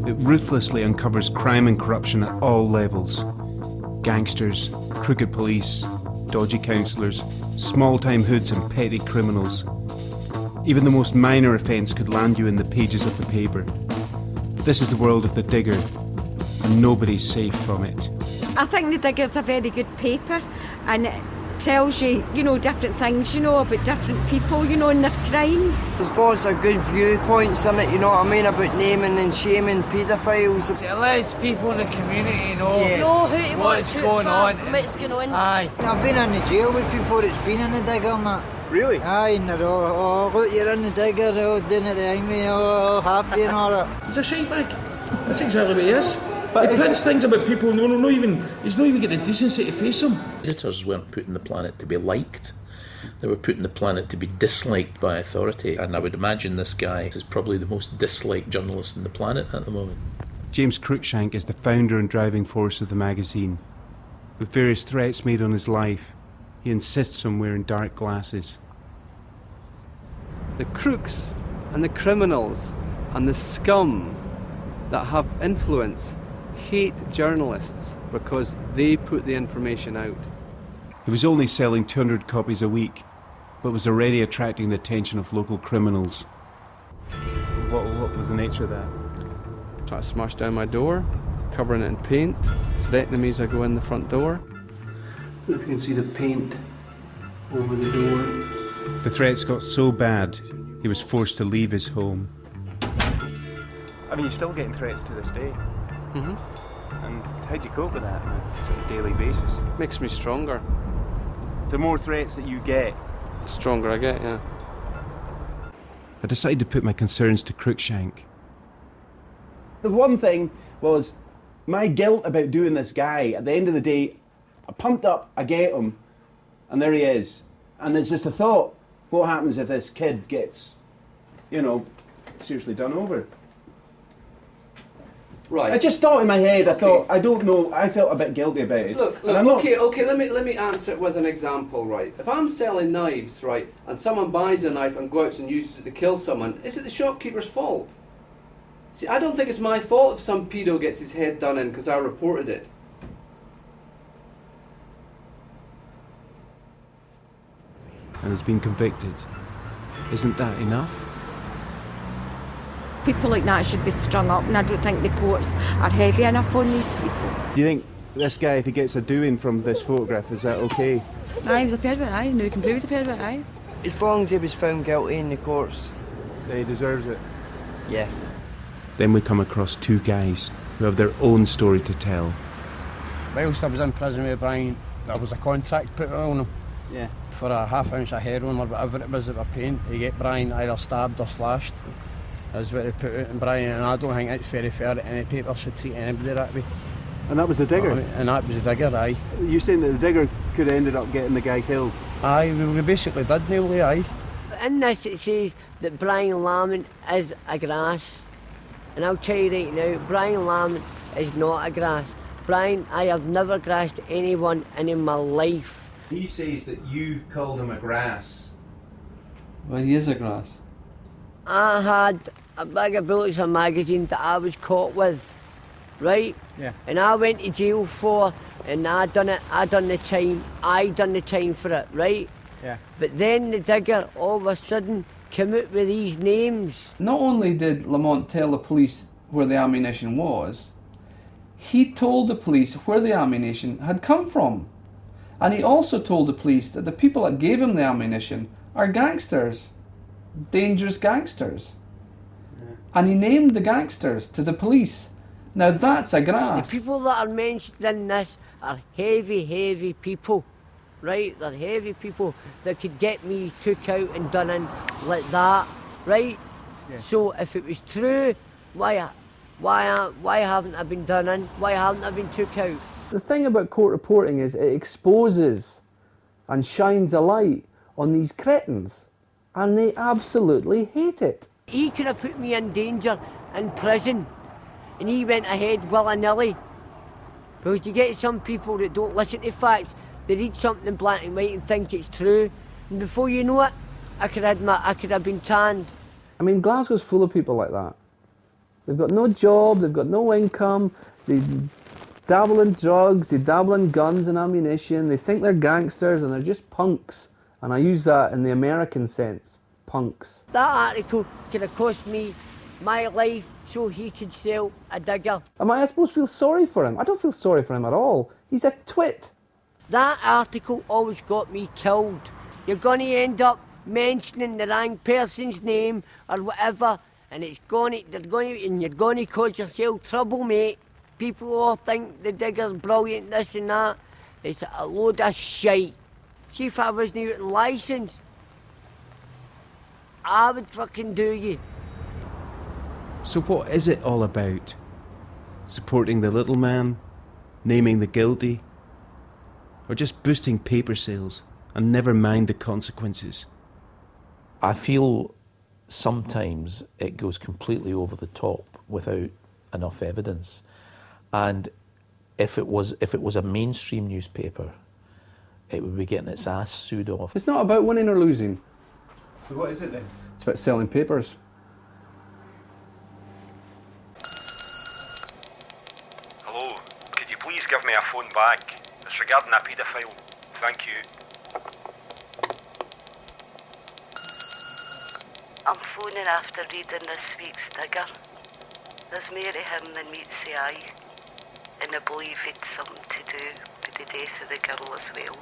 It ruthlessly uncovers crime and corruption at all levels. Gangsters, crooked police, dodgy councillors, small-time hoods and petty criminals. Even the most minor offence could land you in the pages of the paper. This is the world of the Digger, and nobody's safe from it. I think the Digger's a very good paper, and it tells you, different things, about different people, and their crimes. There's lots of good viewpoints in it, about naming and shaming paedophiles. It lets people in the community know what's going on. What's going on. Aye. I've been in the jail with people that's been in the Digger and that. Really? Aye, and they're all, look, you're in the Digger, they're all doing it, all happy and all that. He's a shitebag. That's exactly what he is. But he prints things about people, he's not even got the decency to face them. Editors weren't put on the planet to be liked. They were put on the planet to be disliked by authority. And I would imagine this guy is probably the most disliked journalist on the planet at the moment. James Cruikshank is the founder and driving force of the magazine. With various threats made on his life, he insists on wearing dark glasses. The crooks and the criminals and the scum that have influence hate journalists because they put the information out. He was only selling 200 copies a week, but was already attracting the attention of local criminals. What was the nature of that? Trying to smash down my door, covering it in paint, threatening me as I go in the front door. If you can see the paint over the door. The threats got so bad, he was forced to leave his home. I mean, you're still getting threats to this day. Mm-hmm. And how do you cope with that on a daily basis? Makes me stronger. The more threats that you get, The stronger I get, yeah. I decided to put my concerns to Cruikshank. The one thing was my guilt about doing this guy. At the end of the day, I pumped up, I get him, and there he is. And it's just a thought, what happens if this kid gets, seriously done over? Right. I just thought in my head, I thought, I don't know, I felt a bit guilty about it. Look, okay, let me answer it with an example, right? If I'm selling knives, right, and someone buys a knife and goes out and uses it to kill someone, is it the shopkeeper's fault? See, I don't think it's my fault if some pedo gets his head done in because I reported it. And has been convicted. Isn't that enough? People like that should be strung up, and I don't think the courts are heavy enough on these people. do you think this guy, if he gets a doing from this photograph, is that okay? Aye, he was a pervert, aye. No, he can prove he's a pervert, aye. As long as he was found guilty in the courts. He deserves it. Yeah. Then we come across two guys who have their own story to tell. Whilst I was in prison with Brian, there was a contract put on him. Yeah. For a half ounce of heroin or whatever it was that we're paying to get Brian either stabbed or slashed. That's what they put out in Brian, and I don't think it's very fair that any paper should treat anybody that way. And that was the digger? And that was the digger, aye. You saying that the digger could have ended up getting the guy killed? Aye, we basically did, nearly, aye. In this it says that Brian Lamont is a grass. And I'll tell you right now, Brian Lamont is not a grass. Brian, I have never grassed anyone in my life. He says that you called him a grass. Well, he is a grass. I had a bag of bullets a magazine that I was caught with, right? Yeah. And I went to jail for, and I done the time for it, right? Yeah. But then the digger all of a sudden came out with these names. Not only did Lamont tell the police where the ammunition was, he told the police where the ammunition had come from. And he also told the police that the people that gave him the ammunition are gangsters. Dangerous gangsters. Yeah. And he named the gangsters to the police. Now that's a grass. The people that are mentioned in this are heavy people, right? They're heavy people that could get me took out and done in like that, right? Yeah. So if it was true, why haven't I been done in? Why haven't I been took out? The thing about court reporting is it exposes and shines a light on these cretins, and they absolutely hate it. He could have put me in danger in prison, and he went ahead willy-nilly. Because you get some people that don't listen to facts, they read something in black and white and think it's true, and before you know it, I could have been tanned. I mean, Glasgow's full of people like that. They've got no job, they've got no income, they dabble in drugs, they dabble in guns and ammunition, they think they're gangsters and they're just punks. And I use that in the American sense, punks. That article could have cost me my life so he could sell a digger. Am I supposed to feel sorry for him? I don't feel sorry for him at all. He's a twit. That article always got me killed. You're going to end up mentioning the wrong person's name or whatever, and you're going to cause yourself trouble, mate. People all think the digger's brilliant, this and that. It's a load of shite. See, if I wasn't out in licence, I would fucking do you. So what is it all about? Supporting the little man? Naming the guilty? Or just boosting paper sales and never mind the consequences? I feel sometimes it goes completely over the top without enough evidence. And if it was a mainstream newspaper, it would be getting its ass sued off. It's not about winning or losing. So what is it then? It's about selling papers. Hello, could you please give me a phone back? It's regarding a paedophile. Thank you. I'm phoning after reading this week's digger. There's more to him than meets the eye, and I believe it's something to do with the death of the girl as well.